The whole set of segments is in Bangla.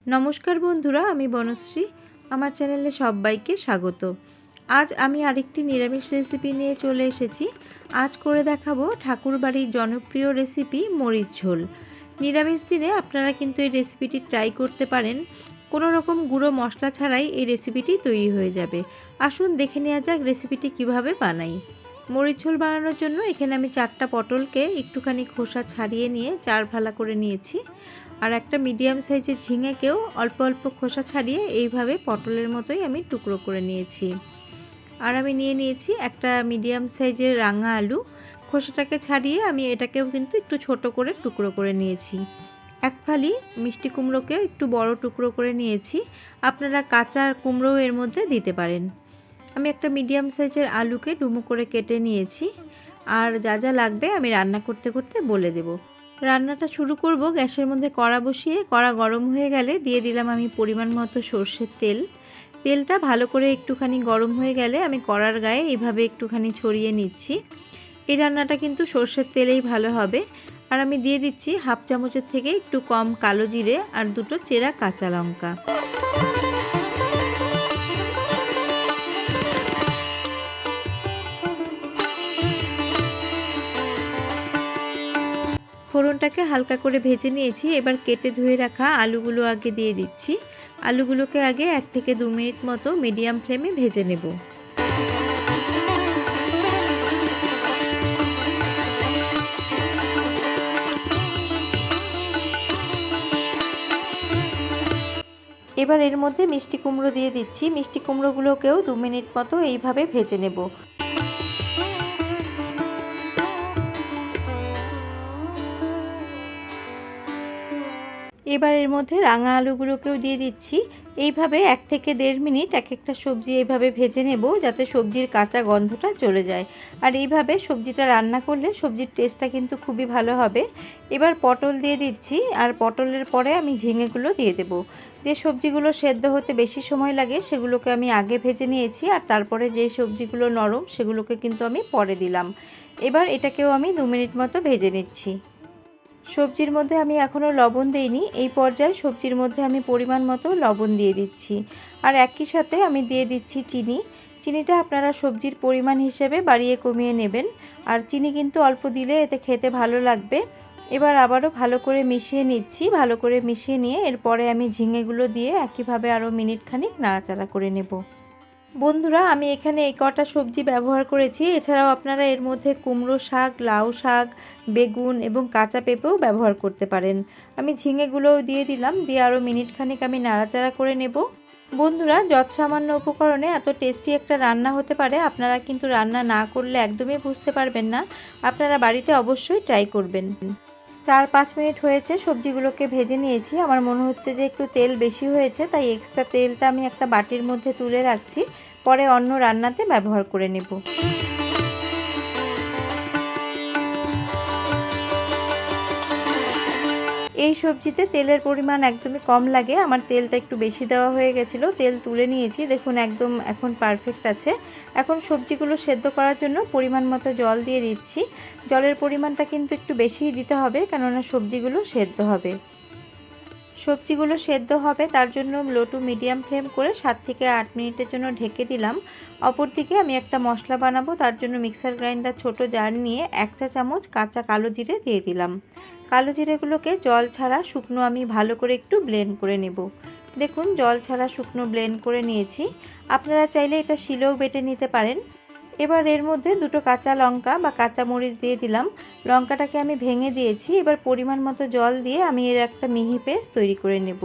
নমস্কার বন্ধুরা, আমি বনশ্রী। আমার চ্যানেলে সবাইকে স্বাগত। আজ আমি আরেকটি নিরামিষ রেসিপি নিয়ে চলে এসেছি। আজ করে দেখাবো ঠাকুরবাড়ির জনপ্রিয় রেসিপি মরিচ ঝোল। নিরামিষ দিনে আপনারা কিন্তু এই রেসিপিটি ট্রাই করতে পারেন। কোনো রকম গুঁড়ো মশলা ছাড়াই এই রেসিপিটি তৈরি হয়ে যাবে। আসুন দেখে নেওয়া যাক রেসিপিটি কিভাবে বানাই। মরিচ ঝোল বানানোর জন্য এখানে আমি 4টা পটলকে একটুখানি খোসা ছাড়িয়ে নিয়ে 4 ভালা করে নিয়েছি। আর একটা মিডিয়াম সাইজের ঝিঙেকেও অল্প অল্প খোসা ছাড়িয়ে এইভাবে পটলের মতোই আমি টুকরো করে নিয়েছি। আর আমি নিয়ে নিয়েছি একটা মিডিয়াম সাইজের রাঙা আলু। খোসাটাকে ছাড়িয়ে আমি এটাকেও কিন্তু একটু ছোট করে টুকরো করে নিয়েছি। এক ফালি মিষ্টি কুমড়োকেও একটু বড় টুকরো করে নিয়েছি। আপনারা কাঁচা কুমড়োও এর মধ্যে দিতে পারেন। আমি একটা মিডিয়াম সাইজের আলুকে ডুমো করে কেটে নিয়েছি। আর যা যা লাগবে আমি রান্না করতে করতে বলে দেব। রান্নাটা শুরু করব। গ্যাসের মধ্যে কড়া বসিয়ে কড়া গরম হয়ে গেলে দিয়ে দিলাম আমি পরিমাণ মতো সর্ষের তেল। তেলটা ভালো করে একটুখানি গরম হয়ে গেলে আমি কড়ার গায়ে এইভাবে একটুখানি ছড়িয়ে নিচ্ছি। এই রান্নাটা কিন্তু সর্ষের তেলেই ভালো হবে। আর আমি দিয়ে দিচ্ছি হাফ চামচের থেকে একটু কম কালো জিরে আর দুটো চেরা কাঁচা লঙ্কা। ফোড়নটাকে হালকা করে ভেজে নিয়েছি। এবার কেটে ধুয়ে রাখা আলুগুলো আগে দিয়ে দিচ্ছি। আলুগুলোকে আগে 1 থেকে 2 মিনিট মতো মিডিয়াম ফ্লেমে ভেজে নেব। এবার এর মধ্যে মিষ্টি কুমড়ো দিয়ে দিচ্ছি। মিষ্টি কুমড়োগুলোকেও 2 মিনিট মতো এইভাবে ভেজে নেব। এবার এর মধ্যে রাঙা আলুগুলোকেও দিয়ে দিচ্ছি। এইভাবে 1 থেকে 1.5 মিনিট এক একটা সবজি এইভাবে ভেজে নেব, যাতে সবজির কাঁচা গন্ধটা চলে যায়। আর এইভাবে সবজিটা রান্না করলে সবজির টেস্টটা কিন্তু খুবই ভালো হবে। এবার পটল দিয়ে দিচ্ছি। আর পটলের পরে আমি ঝিঙেগুলো দিয়ে দেব। যে সবজিগুলো সেদ্ধ হতে বেশি সময় লাগে সেগুলোকে আমি আগে ভেজে নিয়েছি। আর তারপরে যে সবজিগুলো নরম সেগুলোকে কিন্তু আমি পরে দিলাম। এবার এটাকেও আমি 2 মিনিট মতো ভেজে নিচ্ছি। সবজির মধ্যে আমি এখনও লবণ দিইনি। এই পর্যায়ে সবজির মধ্যে আমি পরিমাণ মতো লবণ দিয়ে দিচ্ছি। আর একই সাথে আমি দিয়ে দিচ্ছি চিনি। চিনিটা আপনারা সবজির পরিমাণ হিসেবে বাড়িয়ে কমিয়ে নেবেন। আর চিনি কিন্তু অল্প দিলে এতে খেতে ভালো লাগবে। এবার আবারও ভালো করে মিশিয়ে নিচ্ছি। ভালো করে মিশিয়ে নিয়ে এরপরে আমি ঝিঙেগুলো দিয়ে একইভাবে আরও মিনিট খানিক নাড়াচাড়া করে নেব। বন্ধুরা, আমি এখানে এই কটা সবজি ব্যবহার করেছি। এছাড়াও আপনারা এর মধ্যে কুমড়ো শাক, লাউ শাক, বেগুন এবং কাঁচা পেঁপেও ব্যবহার করতে পারেন। আমি ঝিঙেগুলোও দিয়ে দিলাম। দিয়ে আরও মিনিট খানিক আমি নাড়াচাড়া করে নেব। বন্ধুরা, যৎসামান্য উপকরণে এত টেস্টি একটা রান্না হতে পারে, আপনারা কিন্তু রান্না না করলে একদমই বুঝতে পারবেন না। আপনারা বাড়িতে অবশ্যই ট্রাই করবেন। 4-5 মিনিট হয়েছে, সবজিগুলোকে ভেজে নিয়েছি। আমার মনে হচ্ছে যে একটু তেল বেশি হয়েছে, তাই এক্সট্রা তেলটা আমি একটা বাটির মধ্যে তুলে রাখছি। পরে অন্য রান্নাতে ব্যবহার করে নেব। এই সবজিতে তেলের পরিমাণ একদমই কম লাগে। আমার তেলটা একটু বেশি দেওয়া হয়ে গেছিলো। তেল তুলে নিয়েছি। দেখুন একদম এখন পারফেক্ট আছে। এখন সবজিগুলো সেদ্ধ করার জন্য পরিমাণ মতো জল দিয়ে দিচ্ছি। জলের পরিমাণটা কিন্তু একটু বেশিই দিতে হবে, কেননা সবজিগুলো সেদ্ধ হবে। সবজিগুলো সেদ্ধ হবে তার জন্য লো টু মিডিয়াম ফ্লেম করে 7 থেকে 8 মিনিটের জন্য ঢেকে দিলাম। অপরদিকে আমি একটা মশলা বানাবো। তার জন্য মিক্সার গ্রাইন্ডার ছোট জার নিয়ে 1 চা চামচ কাঁচা কালো জিরে দিয়ে দিলাম। কালো জিরেগুলোকে জল ছাড়া শুকনো আমি ভালো করে একটু ব্লেন্ড করে নেব। দেখুন জল ছাড়া শুকনো ব্লেন্ড করে নিয়েছি। আপনারা চাইলে এটা শিলেও বেটে নিতে পারেন। এবার এর মধ্যে দুটো কাঁচা লঙ্কা বা কাঁচা মরিচ দিয়ে দিলাম। লঙ্কাটাকে আমি ভেঙে দিয়েছি। এবার পরিমাণ মতো জল দিয়ে আমি এর একটা মিহি পেস্ট তৈরি করে নেব।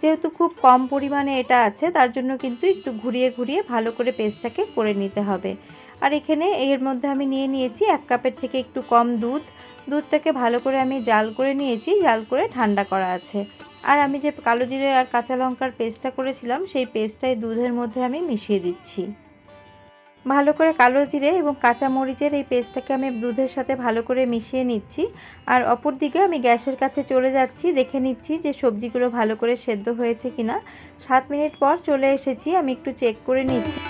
যেহেতু খুব কম পরিমাণে এটা আছে, তার জন্য কিন্তু একটু ঘুরিয়ে ঘুরিয়ে ভালো করে পেস্টটাকে করে নিতে হবে। আর এখানে এর মধ্যে আমি নিয়ে নিয়েছি 1 কাপের থেকে একটু কম দুধ। দুধটাকে ভালো করে আমি জাল করে নিয়েছি। জাল করে ঠান্ডা করা আছে। আর আমি যে কালো জিরে আর কাঁচা লঙ্কার পেস্টটা করেছিলাম, সেই পেস্টটাই দুধের মধ্যে আমি মিশিয়ে দিচ্ছি। ভালো করে কালো জিরে এবং কাঁচা মরিচের এই পেস্টটাকে আমি দুধের সাথে ভালো করে মিশিয়ে নিচ্ছি। আর অপর দিকে আমি গ্যাসের কাছে চলে যাচ্ছি, দেখে নিচ্ছি যে সবজিগুলো ভালো করে সেদ্ধ হয়েছে কিনা। 7 মিনিট পর চলে এসেছি। আমি একটু চেক করে নিচ্ছি।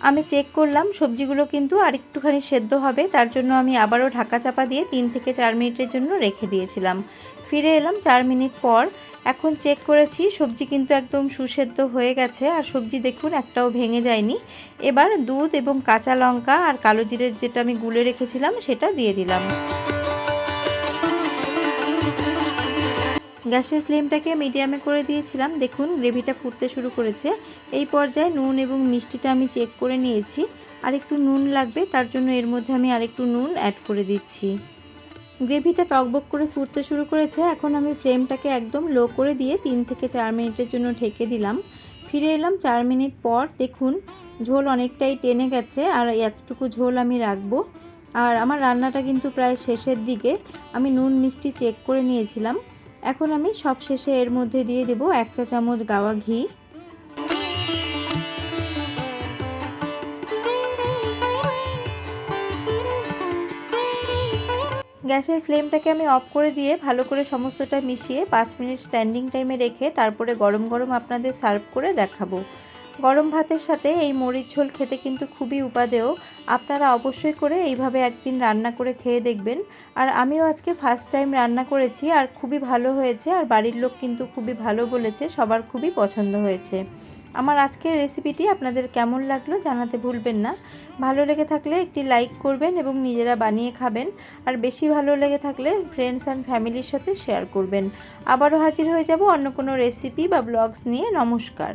আমি চেক করলাম সবজিগুলো কিন্তু আরেকটুখানি সেদ্ধ হবে, তার জন্য আমি আবারও ঢাকা চাপা দিয়ে 3 থেকে 4 মিনিটের জন্য রেখে দিয়েছিলাম। ফিরে এলাম 4 মিনিট পর। এখন চেক করেছি সবজি কিন্তু একদম সুসেদ্ধ হয়ে গেছে, আর সবজি দেখুন একটাও ভেঙে যায়নি। এবার দুধ এবং কাঁচা লঙ্কা আর কালো জিরের যেটা আমি গুলে রেখেছিলাম সেটা দিয়ে দিলাম। গ্যাসের ফ্লেমটাকে মিডিয়ামে করে দিয়েছিলাম। দেখুন গ্রেভিটা ফুটতে শুরু করেছে। এই পর্যায়ে নুন এবং মিষ্টিটা আমি চেক করে নিয়েছি, আর একটু নুন লাগবে, তার জন্য এর মধ্যে আমি আরেকটু নুন অ্যাড করে দিচ্ছি। গ্রেভিটা টকবক করে ফুটতে শুরু করেছে। এখন আমি ফ্লেমটাকে একদম লো করে দিয়ে 3 থেকে 4 মিনিটের জন্য ঢেকে দিলাম। ফিরে এলাম 4 মিনিট পর। দেখুন ঝোল অনেকটাই টেনে গেছে, আর এতটুকু ঝোল আমি রাখবো। আর আমার রান্নাটা কিন্তু প্রায় শেষের দিকে। আমি নুন মিষ্টি চেক করে নিয়েছিলাম। এখন আমি সব শেষে এর মধ্যে দিয়ে দেব 1 চা চামচ গাওয়া ঘি। গ্যাসের ফ্লেমটাকে আমি অফ করে দিয়ে ভালো করে সমস্তটা মিশিয়ে 5 মিনিট স্ট্যান্ডিং টাইমে রেখে তারপরে গরম গরম আপনাদের সার্ভ করে দেখাবো। গরম ভাতের সাথে এই মরিচ ঝোল খেতে কিন্তু খুবই উপাদেয়। আপনারা অবশ্যই করে এইভাবে একদিন রান্না করে খেয়ে দেখবেন। আর আমিও আজকে ফার্স্ট টাইম রান্না করেছি, আর খুবই ভালো হয়েছে, আর বাড়ির লোক কিন্তু খুবই ভালো বলেছে, সবার খুবই পছন্দ হয়েছে। আমার আজকের রেসিপিটি আপনাদের কেমন লাগলো জানাতে ভুলবেন না। ভালো লেগে থাকলে একটি লাইক করবেন এবং নিজেরা বানিয়ে খাবেন। আর বেশি ভালো লেগে থাকলে ফ্রেন্ডস অ্যান্ড ফ্যামিলির সাথে শেয়ার করবেন। আবারও হাজির হয়ে যাব অন্য কোনো রেসিপি বা ব্লগস নিয়ে। নমস্কার।